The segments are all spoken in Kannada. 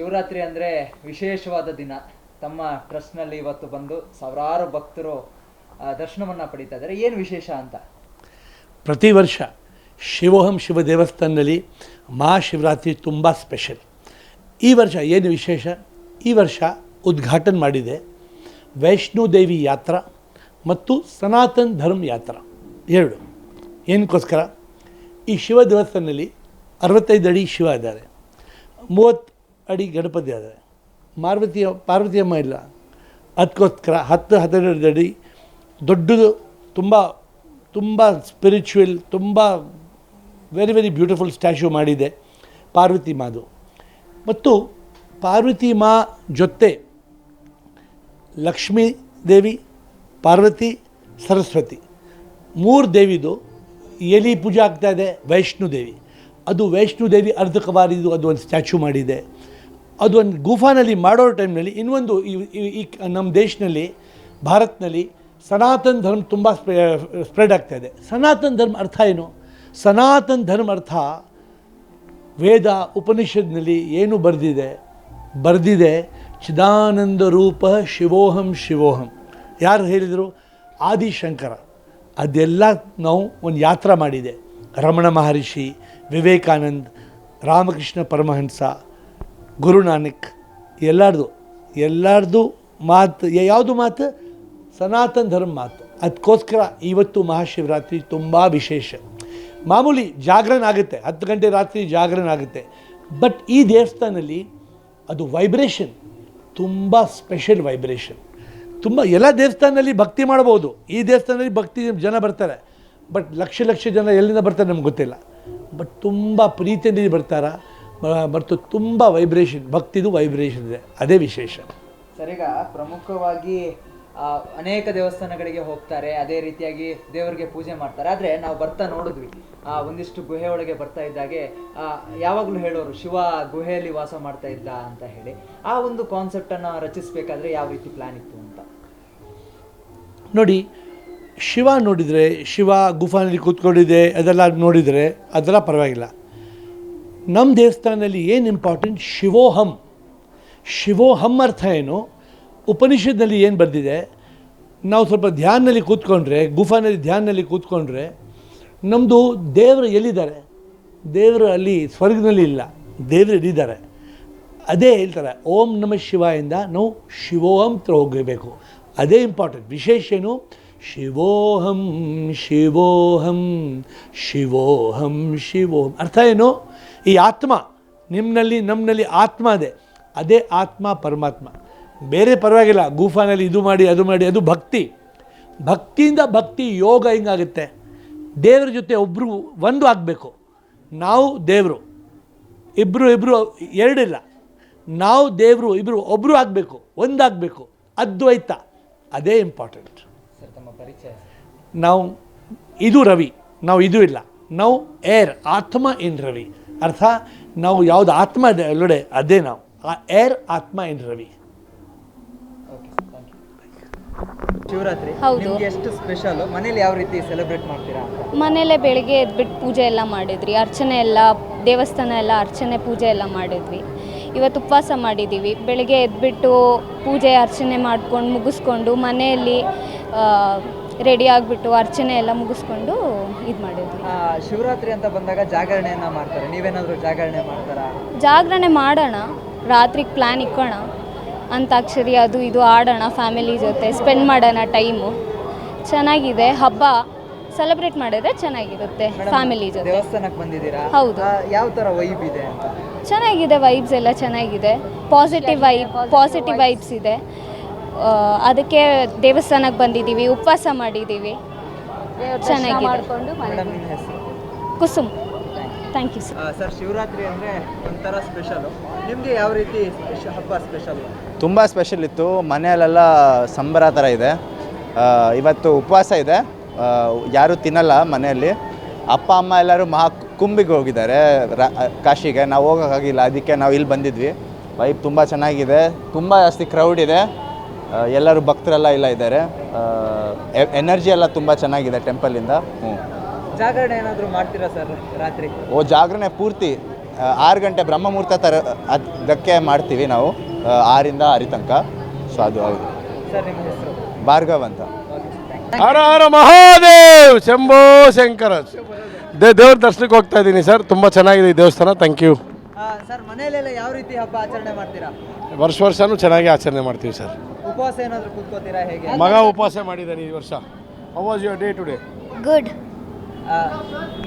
ಶಿವರಾತ್ರಿ ಅಂದರೆ ವಿಶೇಷವಾದ ದಿನ. ತಮ್ಮ ಟ್ರಸ್ಟ್ನಲ್ಲಿ ಇವತ್ತು ಬಂದು ಸಾವಿರಾರು ಭಕ್ತರು ದರ್ಶನವನ್ನು ಪಡೀತಾ ಇದ್ದಾರೆ. ಏನು ವಿಶೇಷ ಅಂತ? ಪ್ರತಿ ವರ್ಷ ಶಿವೋಹಂ ಶಿವ ದೇವಸ್ಥಾನದಲ್ಲಿ ಮಹಾಶಿವರಾತ್ರಿ ತುಂಬ ಸ್ಪೆಷಲ್. ಈ ವರ್ಷ ಏನು ವಿಶೇಷ? ಈ ವರ್ಷ ಉದ್ಘಾಟನೆ ಮಾಡಿದೆ ವೈಷ್ಣೋದೇವಿ ಯಾತ್ರಾ ಮತ್ತು ಸನಾತನ್ ಧರ್ಮ ಯಾತ್ರಾ ಎರಡು. ಏನಕ್ಕೋಸ್ಕರ? ಈ ಶಿವ ದೇವಸ್ಥಾನದಲ್ಲಿ 65 ಅಡಿ ಶಿವ ಇದ್ದಾರೆ, 30 ಅಡಿ ಗಣಪತಿ ಇದ್ದಾರೆ, ಪಾರ್ವತಿಯಮ್ಮ ಇಲ್ಲ. ಅದಕ್ಕೋಸ್ಕರ 10-12 ಅಡಿ ದೊಡ್ಡದು, ತುಂಬ ಸ್ಪಿರಿಚುವಲ್, ತುಂಬ ವೆರಿ ಬ್ಯೂಟಿಫುಲ್ ಸ್ಟ್ಯಾಚ್ಯೂ ಮಾಡಿದೆ ಪಾರ್ವತಿ ಮಾದು. ಮತ್ತು ಪಾರ್ವತಿ ಮಾ ಜೊತೆ ಲಕ್ಷ್ಮೀ ದೇವಿ, ಪಾರ್ವತಿ, ಸರಸ್ವತಿ 3 ದೇವಿದು ಎಲ್ಲಿ ಪೂಜೆ ಆಗ್ತಾಯಿದೆ. ವೈಷ್ಣೋದೇವಿ, ಅದು ವೈಷ್ಣೋದೇವಿ ಅರ್ಧಕವಾರಿದು ಅದು ಒಂದು ಸ್ಟ್ಯಾಚ್ಯೂ ಮಾಡಿದೆ. ಅದು ಒಂದು ಗುಫಾನಲ್ಲಿ ಮಾಡೋ ಟೈಮ್ನಲ್ಲಿ ಇನ್ನೊಂದು ಈ ನಮ್ಮ ದೇಶದಲ್ಲಿ ಭಾರತದಲ್ಲಿ ಸನಾತನ್ ಧರ್ಮ ತುಂಬ ಸ್ಪ್ರೆಡ್ ಆಗ್ತಾಯಿದೆ. ಸನಾತನ್ ಧರ್ಮ ಅರ್ಥ ಏನು? ಸನಾತನ್ ಧರ್ಮ ಅರ್ಥ ವೇದ ಉಪನಿಷತ್ನಲ್ಲಿ ಏನು ಬರೆದಿದೆ ಚಿದಾನಂದ ರೂಪ ಶಿವೋಹಂ ಶಿವೋಹಂ. ಯಾರು ಹೇಳಿದರು? ಆದಿಶಂಕರ. ಅದೆಲ್ಲ ನಾವು ಒಂದು ಯಾತ್ರಾ ಮಾಡಿದೆ. ರಮಣ ಮಹರ್ಷಿ, ವಿವೇಕಾನಂದ, ರಾಮಕೃಷ್ಣ ಪರಮಹಂಸ, ಗುರುನಾನಕ್ ಎಲ್ಲರದು ಮಾತು. ಯಾವುದು ಮಾತು? ಸನಾತನ ಧರ್ಮ ಮಾತು. ಅದಕ್ಕೋಸ್ಕರ ಇವತ್ತು ಮಹಾಶಿವರಾತ್ರಿ ತುಂಬ ವಿಶೇಷ. ಮಾಮೂಲಿ ಜಾಗರಣ ಆಗುತ್ತೆ, 10 ಗಂಟೆ ರಾತ್ರಿ ಜಾಗರಣ ಆಗುತ್ತೆ. ಬಟ್ ಈ ದೇವಸ್ಥಾನದಲ್ಲಿ ಅದು ವೈಬ್ರೇಷನ್ ತುಂಬ ಸ್ಪೆಷಲ್ ವೈಬ್ರೇಷನ್. ತುಂಬ ಎಲ್ಲ ದೇವಸ್ಥಾನದಲ್ಲಿ ಭಕ್ತಿ ಮಾಡ್ಬೋದು, ಈ ದೇವಸ್ಥಾನದಲ್ಲಿ ಭಕ್ತಿ ಜನ ಬರ್ತಾರೆ. ಬಟ್ ಲಕ್ಷ ಜನ ಎಲ್ಲಿಂದ ಬರ್ತಾರೆ ನಮ್ಗೆ ಗೊತ್ತಿಲ್ಲ. ಬಟ್ ತುಂಬ ಪ್ರೀತಿಯಲ್ಲಿ ಬರ್ತಾರೆ ಮತ್ತು ತುಂಬ ವೈಬ್ರೇಷನ್, ಭಕ್ತಿದು ವೈಬ್ರೇಷನ್ ಇದೆ, ಅದೇ ವಿಶೇಷ. ಸರಿಗ ಪ್ರಮುಖವಾಗಿ ಅನೇಕ ದೇವಸ್ಥಾನಗಳಿಗೆ ಹೋಗ್ತಾರೆ, ಅದೇ ರೀತಿಯಾಗಿ ದೇವರಿಗೆ ಪೂಜೆ ಮಾಡ್ತಾರೆ. ಆದರೆ ನಾವು ಬರ್ತಾ ನೋಡಿದ್ವಿ ಒಂದಿಷ್ಟು ಗುಹೆ ಒಳಗೆ ಬರ್ತಾ ಇದ್ದಾಗೆ ಯಾವಾಗಲೂ ಹೇಳೋರು ಶಿವ ಗುಹೆಯಲ್ಲಿ ವಾಸ ಮಾಡ್ತಾ ಇದ್ದ ಅಂತ ಹೇಳಿ. ಆ ಒಂದು ಕಾನ್ಸೆಪ್ಟನ್ನು ರಚಿಸಬೇಕಾದ್ರೆ ಯಾವ ರೀತಿ ಪ್ಲ್ಯಾನ್ ಇತ್ತು ಅಂತ ನೋಡಿ. ಶಿವ ನೋಡಿದರೆ, ಶಿವ ಗುಫಾನಲ್ಲಿ ಕೂತ್ಕೊಂಡಿದೆ ಅದೆಲ್ಲ ನೋಡಿದರೆ ಅದೆಲ್ಲ ಪರವಾಗಿಲ್ಲ. ನಮ್ಮ ದೇವಸ್ಥಾನದಲ್ಲಿ ಏನು ಇಂಪಾರ್ಟೆಂಟ್? ಶಿವೋಹಂ ಅರ್ಥ ಏನು? ಉಪನಿಷತ್ನಲ್ಲಿ ಏನು ಬರೆದಿದೆ, ನಾವು ಸ್ವಲ್ಪ ಧ್ಯಾನದಲ್ಲಿ ಕೂತ್ಕೊಂಡ್ರೆ, ಗುಫಾನಲ್ಲಿ ಧ್ಯಾನದಲ್ಲಿ ಕೂತ್ಕೊಂಡ್ರೆ ನಮ್ಮದು ದೇವರು ಎಲ್ಲಿದ್ದಾರೆ? ದೇವರು ಅಲ್ಲಿ ಸ್ವರ್ಗದಲ್ಲಿ ಇಲ್ಲ, ದೇವರು ಎಲ್ಲಿದ್ದಾರೆ? ಅದೇ ಹೇಳ್ತಾರೆ ಓಂ ನಮಃ ಶಿವಾಯಿಂದ ನಾವು ಶಿವೋಹಂ ಹತ್ರ ಹೋಗಬೇಕು. ಅದೇ ಇಂಪಾರ್ಟೆಂಟ್. ವಿಶೇಷ ಏನು? ಶಿವೋಹಂ ಶಿವೋಹಂ ಶಿವೋಹಂ ಶಿವೋಹಂ. ಅರ್ಥ ಏನು? ಈ ಆತ್ಮ ನಮ್ಮಲ್ಲಿ ಆತ್ಮ ಇದೆ, ಅದೇ ಆತ್ಮ ಪರಮಾತ್ಮ. ಬೇರೆ ಪರವಾಗಿಲ್ಲ, ಗುಫಾನಲ್ಲಿ ಇದು ಮಾಡಿ ಅದು ಭಕ್ತಿಯಿಂದ ಭಕ್ತಿ ಯೋಗ ಹಿಂಗಾಗುತ್ತೆ. ದೇವರ ಜೊತೆ ಒಬ್ಬರು ಒಂದು ಆಗಬೇಕು. ನಾವು ದೇವರು ಇಬ್ಬರು ಎರಡಿಲ್ಲ, ನಾವು ದೇವರು ಇಬ್ಬರು ಒಬ್ಬರು ಆಗಬೇಕು, ಒಂದಾಗಬೇಕು, ಅದ್ವೈತ. ಅದೇ ಇಂಪಾರ್ಟೆಂಟ್. ಸರ್, ತಮ್ಮ ಪರಿಚಯ? ನಾವು ಇದು ರವಿ, ನಾವು ಇದು ಇಲ್ಲ, ನಾವು ಏರ್, ಆತ್ಮ ಇನ್ ರವಿ. ಅರ್ಥ ನಾವು ಯಾವುದು ಆತ್ಮ ಇದೆ ಅಲ್ಲೋಡೆ ಅದೇ ನಾವು, ಆ ಏರ್ ಆತ್ಮ ಇನ್ ರವಿ. ಶಿವರಾತ್ರಿ ನಿಮ್ಗೆ ಎಷ್ಟು ಸ್ಪೆಷಲ್? ಮನೇಲಿ ಯಾವ ರೀತಿ ಸೆಲೆಬ್ರೇಟ್ ಮಾಡ್ತೀರಾ? ಮನೇಲೆ ಬೆಳಿಗ್ಗೆ ಎದ್ಬಿಟ್ಟು ಪೂಜೆ ಎಲ್ಲ ಮಾಡಿದ್ರಿ, ಅರ್ಚನೆ ಎಲ್ಲ, ದೇವಸ್ಥಾನ ಎಲ್ಲ ಅರ್ಚನೆ ಪೂಜೆ ಎಲ್ಲ ಮಾಡಿದ್ವಿ. ಇವತ್ತು ಉಪವಾಸ ಮಾಡಿದ್ದೀವಿ. ಬೆಳಿಗ್ಗೆ ಎದ್ಬಿಟ್ಟು ಪೂಜೆ ಅರ್ಚನೆ ಮಾಡ್ಕೊಂಡು ಮುಗಿಸ್ಕೊಂಡು ಮನೆಯಲ್ಲಿ ರೆಡಿ ಆಗಿಬಿಟ್ಟು ಅರ್ಚನೆ ಎಲ್ಲ ಮುಗಿಸ್ಕೊಂಡು ಇದು ಮಾಡಿದ್ವಿ. ಶಿವರಾತ್ರಿ ಅಂತ ಬಂದಾಗ ಜಾಗರಣೆಯನ್ನು ಮಾಡ್ತಾರೆ, ನೀವೇನಾದರೂ ಜಾಗರಣೆ ಮಾಡ್ತಾರಾ? ಜಾಗರಣೆ ಮಾಡೋಣ, ರಾತ್ರಿಗೆ ಪ್ಲ್ಯಾನ್ ಇಕ್ಕೋಣ, ಅಂತಾಕ್ಷರಿ ಅದು ಇದು ಆಡೋಣ, ಫ್ಯಾಮಿಲಿ ಜೊತೆ ಸ್ಪೆಂಡ್ ಮಾಡೋಣ ಟೈಮು. ಚೆನ್ನಾಗಿದೆ, ಹಬ್ಬ ಸೆಲೆಬ್ರೇಟ್ ಮಾಡಿದ್ರೆ ಚೆನ್ನಾಗಿರುತ್ತೆ ಫ್ಯಾಮಿಲಿ ಜೊತೆ. ದೇವಸ್ಥಾನಕ್ಕೆ ಬಂದಿದ್ದೀರಾ? ಹೌದು. ಯಾವ ಥರ ವೈಬ್ ಇದೆ ಅಂತ? ಚೆನ್ನಾಗಿದೆ, ವೈಬ್ಸ್ ಎಲ್ಲ ಚೆನ್ನಾಗಿದೆ, ಪಾಸಿಟಿವ್ ವೈಬ್ಸ್ ಇದೆ. ಅದಕ್ಕೆ ದೇವಸ್ಥಾನಕ್ಕೆ ಬಂದಿದ್ದೀವಿ, ಉಪವಾಸ ಮಾಡಿದ್ದೀವಿ, ಚೆನ್ನಾಗಿದೆ. Kusum. Thank you sir. Sir, Shivaratri ಅಂದರೆ ಒಂಥರ ಸ್ಪೆಷಲು. ನಿಮಗೆ ಯಾವ ರೀತಿ ಹಬ್ಬ ಸ್ಪೆಷಲ್? ತುಂಬ ಸ್ಪೆಷಲ್ ಇತ್ತು. ಮನೆಯಲ್ಲೆಲ್ಲ ಸಂಬರ ಥರ ಇದೆ. ಇವತ್ತು ಉಪವಾಸ ಇದೆ, ಯಾರೂ ತಿನ್ನಲ್ಲ ಮನೆಯಲ್ಲಿ. ಅಪ್ಪ ಅಮ್ಮ ಎಲ್ಲರೂ ಕುಂಬಿಗೆ ಹೋಗಿದ್ದಾರೆ ಕಾಶಿಗೆ. ನಾವು ಹೋಗೋಕ್ಕಾಗಿಲ್ಲ, ಅದಕ್ಕೆ ನಾವು ಇಲ್ಲಿ ಬಂದಿದ್ವಿ. ವೈಬ್ ತುಂಬ ಚೆನ್ನಾಗಿದೆ, ತುಂಬ ಜಾಸ್ತಿ ಕ್ರೌಡ್ ಇದೆ, ಎಲ್ಲರೂ ಭಕ್ತರೆಲ್ಲ ಇಲ್ಲ ಇದ್ದಾರೆ. ಎನರ್ಜಿ ಎಲ್ಲ ತುಂಬ ಚೆನ್ನಾಗಿದೆ ಟೆಂಪಲಿಂದ. ಜಾಗರಣೆ ಏನಾದರೂ ಮಾಡ್ತೀರಾ ಸರ್ ರಾತ್ರಿ? ಜಾಗರಣೆ ಪೂರ್ತಿ 6 ಗಂಟೆ ಬ್ರಹ್ಮ ಮುಹೂರ್ತ ಅದಕ್ಕೆ ಮಾಡ್ತೀವಿ ನಾವು 6ರಿಂದ 6 ತನಕ. ಸೊ ಅದು ಹೌದು. ಸರ್ ನಿಮ್ಮ ಹೆಸರು? ಭಾರ್ಗವ್ ಅಂತ. ಹರ ಹರ ಮಹಾದೇವ್ ಶಂಭೋ ಶಂಕರ. ದೇವ್ರ ದರ್ಶನಕ್ಕೆ ಹೋಗ್ತಾ ಇದ್ದೀನಿ ಸರ್. ತುಂಬ ಚೆನ್ನಾಗಿದೆ ಈ ದೇವಸ್ಥಾನ. Thank you. ಸರ್ ಮನೆಯಲ್ಲೆಲ್ಲ ಯಾವ ರೀತಿ ಹಬ್ಬ ಆಚರಣೆ ಮಾಡ್ತೀರಾ? ವರ್ಷನೂ ಚೆನ್ನಾಗಿ ಆಚರಣೆ ಮಾಡ್ತೀವಿ ಸರ್. ಉಪವಾಸ ಏನಾದರೂ ಕೂತ್ಕೋತೀರಾ ಹೇಗೆ? ಮಗ ಉಪವಾಸ ಮಾಡಿದ್ದಾನೆ ಈ ವರ್ಷ. How was your day today? Good.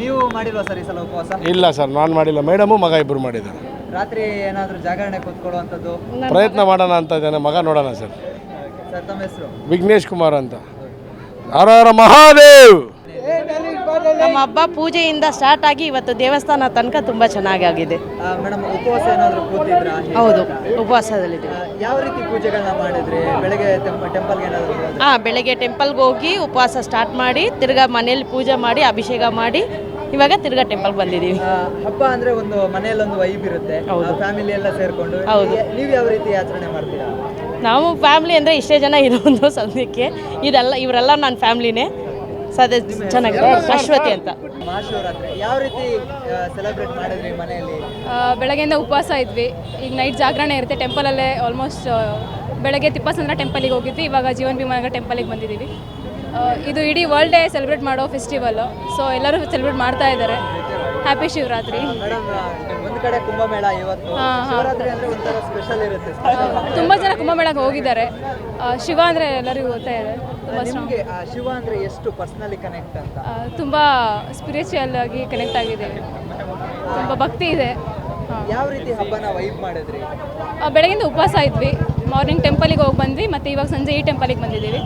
ನೀವು ಮಾಡಿಲ್ವಾ ಸರ್ ಈ ಸಲ ಉಪವಾಸ? ಇಲ್ಲ ಸರ್, ನಾನು ಮಾಡಿಲ್ಲ. ಮೇಡಮು ಮಗ ಇಬ್ಬರು ಮಾಡಿದ್ದಾರೆ. ರಾತ್ರಿ ಏನಾದರೂ ಜಾಗರಣೆ ಕೂತ್ಕೊಳ್ಳುವಂಥದ್ದು ಪ್ರಯತ್ನ ಮಾಡೋಣ ಅಂತ ಇದ್ದಾನೆ. ಮಗ ನೋಡೋಣ ಸರ್. ಸರ್ ತಮ್ಮ ಹೆಸರು? ವಿಘ್ನೇಶ್ ಕುಮಾರ್ ಅಂತ. ಹರ ಹರ ಮಹಾದೇವ್. ನಮ್ಮ ಹಬ್ಬ ಪೂಜೆಯಿಂದ ಸ್ಟಾರ್ಟ್ ಆಗಿ ಇವತ್ತು ದೇವಸ್ಥಾನ ತನಕ ತುಂಬ ಚೆನ್ನಾಗಾಗಿದೆ. ಮೇಡಮ್ ಉಪವಾಸ ಏನಾದರೂ ಕೂತಿದ್ರಾ? ಹೌದು, ಉಪವಾಸದಲ್ಲಿದ್ದೀವಿ. ಯಾವ ರೀತಿ ಪೂಜೆಗಳನ್ನ ಮಾಡಿದ್ರಿ? ಬೆಳಗ್ಗೆ ಟೆಂಪಲ್ಗೆ ಏನಾದರೂ ಹೋದ್ರಾ? ಬೆಳಗ್ಗೆ ಟೆಂಪಲ್ಗೆ ಹೋಗಿ ಉಪವಾಸ ಸ್ಟಾರ್ಟ್ ಮಾಡಿ ತಿರ್ಗಾ ಮನೇಲಿ ಪೂಜೆ ಮಾಡಿ ಅಭಿಷೇಕ ಮಾಡಿ ಇವಾಗ ತಿರ್ಗಾ ಟೆಂಪಲ್ಗೆ ಬಂದಿದ್ದೀವಿ. ಹಬ್ಬ ಅಂದ್ರೆ ಒಂದು ಮನೆಯಲ್ಲಿ ಒಂದು ವೈಬ್ ಇರುತ್ತೆ, ಫ್ಯಾಮಿಲಿ ಎಲ್ಲ ಸೇರ್ಕೊಂಡು. ಹೌದು. ನೀವು ಯಾವ ರೀತಿ ಆಚರಣೆ ಮಾಡ್ತೀರಾ? ನಾವು ಫ್ಯಾಮಿಲಿ ಅಂದರೆ ಇಷ್ಟೇ ಜನ ಇರೋದು ಸದ್ಯಕ್ಕೆ. ಇವರೆಲ್ಲ ನನ್ನ ಫ್ಯಾಮಿಲಿನೇ. ಸದ್ಯ ಚೆನ್ನಾಗಿದೆ. ಅಶ್ವತಿ ಅಂತ. ಮಹಾಶಿವರಾತ್ರಿ ಯಾವ ರೀತಿ ಸೆಲೆಬ್ರೇಟ್ ಮಾಡಿದ್ರಿ ಮನೆಯಲ್ಲಿ? ಬೆಳಗ್ಗೆಯಿಂದ ಉಪವಾಸ ಇದ್ವಿ. ಈಗ ನೈಟ್ ಜಾಗರಣೆ ಇರುತ್ತೆ ಟೆಂಪಲಲ್ಲೇ. ಆಲ್ಮೋಸ್ಟ್ ಬೆಳಗ್ಗೆ ತಿಪ್ಪಸಂದ್ರ ಟೆಂಪಲಿಗೆ ಹೋಗಿದ್ವಿ, ಇವಾಗ ಜೀವನ್ ಭೀಮಾನಗರ ಟೆಂಪಲಿಗೆ ಬಂದಿದ್ದೀವಿ. ಇದು ಇಡೀ ವರ್ಲ್ಡ್ ಡೇ ಸೆಲೆಬ್ರೇಟ್ ಮಾಡೋ ಫೆಸ್ಟಿವಲ್. ಸೊ ಎಲ್ಲರೂ ಸೆಲೆಬ್ರೇಟ್ ಮಾಡ್ತಾ ಇದ್ದಾರೆ. ಹ್ಯಾಪಿ ಶಿವರಾತ್ರಿ. ಮೇಡಮ್ ಒಂದು ಕಡೆ ಕುಂಭಮೇಳ ಇವತ್ತು, ಶಿವರಾತ್ರಿ ಅಂದ್ರೆ ಒಂಥರ ಸ್ಪೆಷಲ್ ಇರುತ್ತೆ. ತುಂಬ ಜನ ಕುಂಭಮೇಳಕ್ಕೆ ಹೋಗಿದ್ದಾರೆ. ಶಿವ ಅಂದರೆ ಎಲ್ಲರಿಗೂ ಗೊತ್ತೇ ಇದೆ. ನಿಮಗೆ ಶಿವ ಅಂದ್ರೆ ಎಷ್ಟು ಪರ್ಸನಲಿ ಕನೆಕ್ಟ್ ಅಂತ? ತುಂಬ ಸ್ಪಿರಿಚುವಲ್ ಆಗಿ ಕನೆಕ್ಟ್ ಆಗಿದ್ದೇವೆ. ತುಂಬ ಭಕ್ತಿ ಇದೆ. ಯಾವ ರೀತಿ ಹಬ್ಬನ ವೈಬ್ ಮಾಡಿದ್ರಿ? ಬೆಳಗಿಂದ ಉಪವಾಸ ಇದ್ವಿ, ಮಾರ್ನಿಂಗ್ ಟೆಂಪಲಿಗೆ ಹೋಗಿ ಬಂದ್ವಿ, ಮತ್ತು ಇವಾಗ ಸಂಜೆ ಈ ಟೆಂಪಲಿಗೆ ಬಂದಿದ್ದೀವಿ.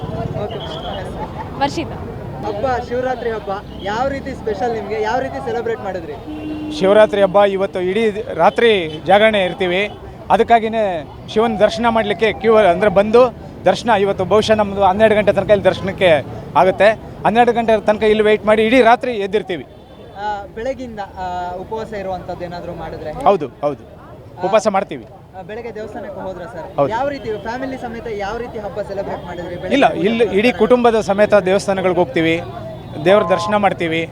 ವರ್ಷಿತಾ. ಹಬ್ಬ ಶಿವರಾತ್ರಿ ಹಬ್ಬ ಯಾವ ರೀತಿ ಸ್ಪೆಷಲ್ ನಿಮಗೆ? ಯಾವ ರೀತಿ ಸೆಲೆಬ್ರೇಟ್ ಮಾಡಿದ್ರಿ? ಶಿವರಾತ್ರಿ ಹಬ್ಬ ಇವತ್ತು ಇಡೀ ರಾತ್ರಿ ಜಾಗರಣೆ ಇರ್ತೀವಿ. ಅದಕ್ಕಾಗಿಯೇ ಶಿವನ ದರ್ಶನ ಮಾಡಲಿಕ್ಕೆ ಕ್ಯೂ ಅಂದರೆ ಬಂದು ದರ್ಶನ ಇವತ್ತು ಬಹುಶಃ ನಮ್ಮದು 12 ಗಂಟೆ ತನಕ ಇಲ್ಲಿ ದರ್ಶನಕ್ಕೆ ಆಗುತ್ತೆ. 12 ಗಂಟೆ ತನಕ ಇಲ್ಲಿ ವೆಯ್ಟ್ ಮಾಡಿ ಇಡೀ ರಾತ್ರಿ ಎದ್ದಿರ್ತೀವಿ. ಬೆಳಗಿಂದ ಉಪವಾಸ ಇರುವಂಥದ್ದು ಏನಾದರೂ ಮಾಡಿದ್ರೆ? ಹೌದು ಹೌದು, ಉಪವಾಸ ಮಾಡ್ತೀವಿ. ಬೆಳಗ್ಗೆ ದೇವಸ್ಥಾನಕ್ಕೆ ಹೋದ್ರ ಸರ್? ಯಾವ ರೀತಿ ಫ್ಯಾಮಿಲಿ ಸಮೇತ ಯಾವ ರೀತಿ ಹಬ್ಬ ಸೆಲೆಬ್ರೇಟ್ ಮಾಡಿದ್ರಿ? ಇಲ್ಲ, ಇಲ್ಲಿ ಇಡೀ ಕುಟುಂಬದ ಸಮೇತ ದೇವಸ್ಥಾನಗಳಿಗೆ ಹೋಗ್ತೀವಿ, ದೇವ್ರ ದರ್ಶನ ಮಾಡ್ತೀವಿ.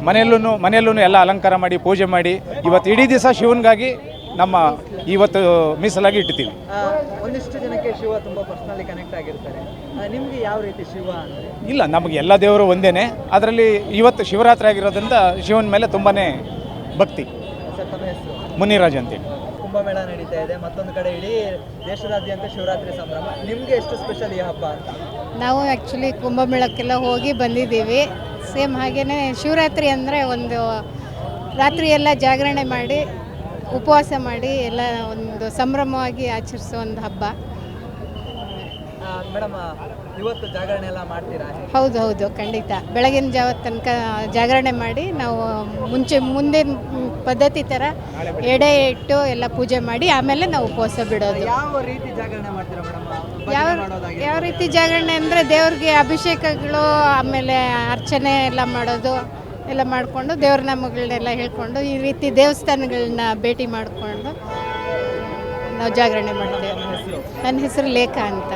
ಮನೆಯಲ್ಲೂ ಎಲ್ಲ ಅಲಂಕಾರ ಮಾಡಿ ಪೂಜೆ ಮಾಡಿ ಇವತ್ತು ಇಡೀ ದಿವಸ ಶಿವನಿಗಾಗಿ ನಮ್ಮ ಇವತ್ತು ಮೀಸಲಾಗಿ ಇಟ್ಟಿದ್ದೀವಿ. ಒಂದಿಷ್ಟು ಜನಕ್ಕೆ ಶಿವ ತುಂಬ ಪರ್ಸನಲಿ ಕನೆಕ್ಟ್ ಆಗಿರ್ತಾರೆ. ನಿಮಗೆ ಯಾವ ರೀತಿ ಶಿವ ಅಂದರೆ? ಇಲ್ಲ, ನಮಗೆ ಎಲ್ಲ ದೇವರು ಒಂದೇ. ಅದರಲ್ಲಿ ಇವತ್ತು ಶಿವರಾತ್ರಿ ಆಗಿರೋದ್ರಿಂದ ಶಿವನ ಮೇಲೆ ತುಂಬಾ ಭಕ್ತಿ. ಸರ್ ತಮ್ಮ ಹೆಸರು? ಮುನಿರಾಜ್ ಅಂತೇಳಿ. ಕುಂಭಮೇಳ ನಡೀತಾ ಇದೆ, ಮತ್ತೊಂದು ಕಡೆ ಇಡೀ ದೇಶದಾದ್ಯಂತ ಶಿವರಾತ್ರಿ ಸಂಭ್ರಮ. ನಿಮಗೆ ಎಷ್ಟು ಸ್ಪೆಷಲ್ ಈ ಹಬ್ಬ ಅಂತ? ನಾವು ಆ್ಯಕ್ಚುಲಿ ಕುಂಭಮೇಳಕ್ಕೆಲ್ಲ ಹೋಗಿ ಬಂದಿದ್ದೀವಿ. ಸೇಮ್ ಹಾಗೆಯೇ ಶಿವರಾತ್ರಿ ಅಂದರೆ ಒಂದು ರಾತ್ರಿ ಎಲ್ಲ ಜಾಗರಣೆ ಮಾಡಿ ಉಪವಾಸ ಮಾಡಿ ಎಲ್ಲ ಒಂದು ಸಂಭ್ರಮವಾಗಿ ಆಚರಿಸೋ ಒಂದು ಹಬ್ಬ. ಮೇಡಮ್ ಇವತ್ತು ಜಾಗರಣೆ ಎಲ್ಲ ಮಾಡ್ತೀರಾ? ಹೌದು ಹೌದು, ಖಂಡಿತ. ಬೆಳಗಿನ ಜಾವ ತನಕ ಜಾಗರಣೆ ಮಾಡಿ ನಾವು ಮುಂದಿನ ಪದ್ಧತಿ ಥರ ಎಡೆ ಇಟ್ಟು ಎಲ್ಲ ಪೂಜೆ ಮಾಡಿ ಆಮೇಲೆ ನಾವು ಉಪವಾಸ ಬಿಡೋದು. ಯಾವ ರೀತಿ ಜಾಗರಣೆ ಮಾಡ್ತೀರಾ ಮೇಡಮ್? ಯಾವ ರೀತಿ ಜಾಗರಣೆ ಅಂದರೆ ದೇವ್ರಿಗೆ ಅಭಿಷೇಕಗಳು, ಆಮೇಲೆ ಅರ್ಚನೆ ಎಲ್ಲ ಮಾಡೋದು ಎಲ್ಲ ಮಾಡಿಕೊಂಡು ದೇವ್ರ ನಾಮಗಳನ್ನೆಲ್ಲ ಹೇಳ್ಕೊಂಡು ಈ ರೀತಿ ದೇವಸ್ಥಾನಗಳನ್ನ ಭೇಟಿ ಮಾಡಿಕೊಂಡು ನಾವು ಜಾಗರಣೆ ಮಾಡ್ತೇವೆ. ನನ್ನ ಹೆಸರು ಲೇಖಾ ಅಂತ.